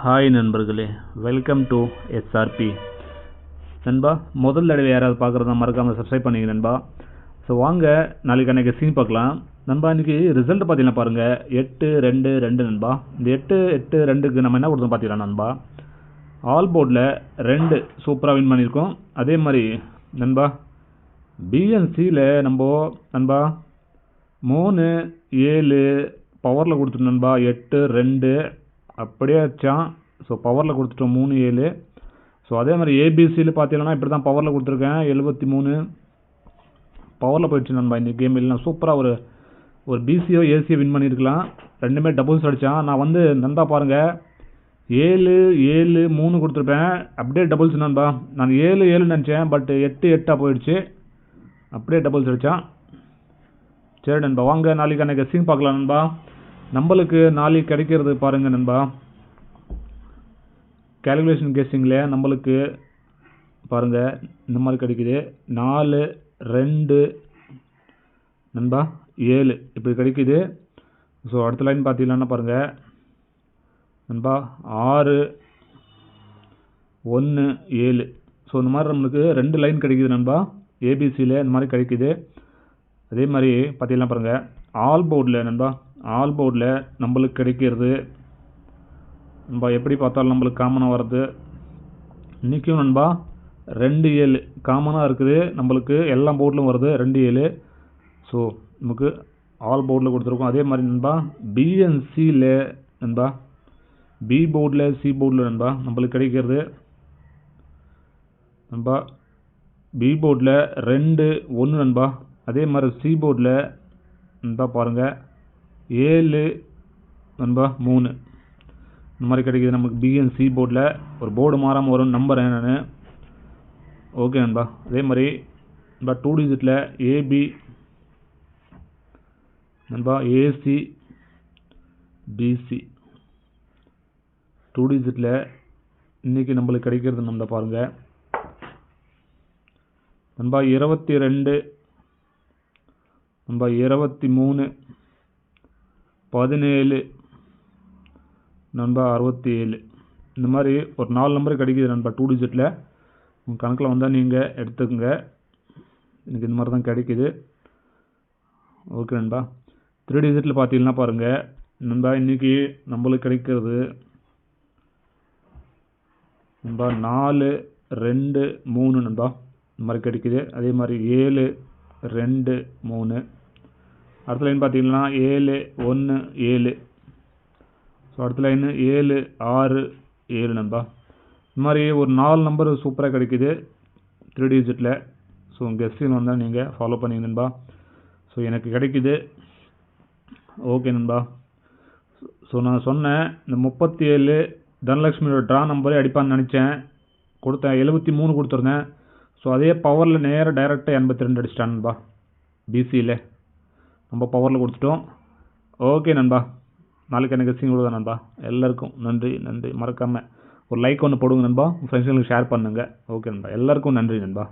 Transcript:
Hi நண்பர்களே, welcome to SRP. நண்பா, முதல் தடவை யாராவது பார்க்குறதா மறக்காமல் சப்ஸ்கிரைப் பண்ணிங்க நண்பா. ஸோ வாங்க நாளைக்கு அன்றைக்கி சீன் பார்க்கலாம். நண்பா, இன்றைக்கி ரிசல்ட் பார்த்தீங்கன்னா பாருங்கள், 8-2-2 நண்பா. இந்த 8-8-2க்கு நம்ம என்ன கொடுத்தோம் பார்த்தீங்கன்னா நண்பா, ஆல் போர்டில் 2 சூப்பராக வின் பண்ணியிருக்கோம். அதே மாதிரி நண்பா பிஎன்சியில் நம்ம நண்பா 3-7 பவரில் கொடுத்துட்டோம் நண்பா. 8-2 அப்படியே வச்சான். ஸோ பவரில் கொடுத்துட்டோம் 3-7. ஸோ அதே மாதிரி ஏபிசியில் பார்த்தீங்கன்னா இப்படி தான் பவரில் கொடுத்துருக்கேன். 73 பவரில் போயிடுச்சு நண்பா. இந்த கேம் இல்லைனா சூப்பராக ஒரு பிசியோ ஏசியோ வின் பண்ணியிருக்கலாம். ரெண்டுமே டபுள்ஸ் அடித்தான். நான் வந்து நண்பா பாருங்கள், 7-7-3 கொடுத்துருப்பேன். அப்படியே டபுள்ஸ் நண்பா. நான் 7-7 நினச்சேன், பட் 8-8 போயிடுச்சு. அப்படியே டபுள்ஸ் அடித்தான். சரி நண்பா, வாங்க நாளைக்கு அன்றைக்கி சீன் பார்க்கலாம் நண்பா. நம்மளுக்கு நாளைக்கு கிடைக்கிறது பாருங்கள் நண்பா, கேல்குலேஷன் கெஸ்ஸிங்கில் நம்மளுக்கு பாருங்கள் இந்த மாதிரி கிடைக்குது. 4-2 நண்பா 7 இப்படி கிடைக்குது. ஸோ அடுத்த லைன் பார்த்தீங்கன்னா பாருங்கள் நண்பா 6-1-7. ஸோ இந்த மாதிரி நம்மளுக்கு 2 லைன் கிடைக்குது நண்பா. ஏபிசியில் இந்த மாதிரி கிடைக்குது. அதே மாதிரி பார்த்தீங்கன்னா பாருங்கள், ஆல் போர்டில் நண்பா, ஆல் போர்டில் நம்மளுக்கு கிடைக்கிறது நண்பா எப்படி பார்த்தாலும் நம்மளுக்கு காமனாக வர்றது இன்றைக்கும் நண்பா 2-7 காமனாக இருக்குது. நம்மளுக்கு எல்லா போர்டிலும் வருது 2-7. ஸோ நமக்கு ஆல் போர்டில் கொடுத்துருக்கோம். அதே மாதிரி நண்பா பிஎன்சியில் நண்பா, பி போர்டில் சி போர்டில் நண்பா நம்மளுக்கு கிடைக்கிறது நண்பா, பி போர்டில் 2-1 நண்பா. அதே மாதிரி சி போர்டில் நண்பா பாருங்கள் 7 நண்பா 3 இந்த மாதிரி கிடைக்கிது நமக்கு. பிஎன்சி போர்டில் ஒரு போர்டு மாறாமல் வரும் நம்பர் என்னென்னு. ஓகே நண்பா. அதே மாதிரி நண்பா 2 டிஜிட்டில் ஏபி நண்பா, ஏசி பிசி 2 டிஜிட்டில் இன்றைக்கி நம்மளுக்கு கிடைக்கிறது நண்பா பாருங்கள் நண்பா 22 நண்பா 23 17 நண்பா 67. இந்த மாதிரி ஒரு 4 நம்பர் கிடைக்கிது நண்பா 2 டிஜிட்டில். உங்கள் கணக்கில் வந்தால் நீங்கள் எடுத்துக்கோங்க. எனக்கு இந்த மாதிரி தான் கிடைக்கிது. ஓகே நண்பா. 3 டிஜிட்டில் பார்த்தீங்கன்னா பாருங்கள் நண்பா, இன்றைக்கி நம்மளுக்கு கிடைக்கிறது நண்பா 4-2-3 நண்பா இந்த மாதிரி கிடைக்கிது. அதே மாதிரி 7-2-3. அடுத்த லைன் பார்த்தீங்கன்னா 7-1-7. ஸோ அடுத்த லைன் 7-6-7 நண்பா. இந்த மாதிரி ஒரு 4 நம்பர் சூப்பராக கிடைக்குது 3 டிஜிட்டில். ஸோ கெஸ்ஸிங் வந்தால் நீங்கள் ஃபாலோ பண்ணிங்க நண்பா. ஸோ எனக்கு கிடைக்குது. ஓகே நண்பா. ஸோ நான் சொன்னேன் இந்த 37 தனலட்சுமியோட ட்ரா நம்பரே அடிப்பான்னு நினச்சேன். கொடுத்தேன் 73 கொடுத்துருந்தேன். ஸோ அதே பவரில் நேராக டைரெக்டாக 82 அடிச்சிட்டான் நண்பா. பிசியில் நம்ம பவரில் கொடுத்துட்டோம். ஓகே நண்பா, நாளைக்கு எனக்கு கெஸ்ஸிங் கொடுத்தா நண்பா. எல்லாருக்கும் நன்றி நன்றி. மறக்காமல் ஒரு லைக் ஒன்று போடுங்க நண்பா. உங்கள் ஃப்ரெண்ட்ஸுங்களுக்கு ஷேர் பண்ணுங்கள். ஓகே நண்பா, எல்லாருக்கும் நன்றி நண்பா.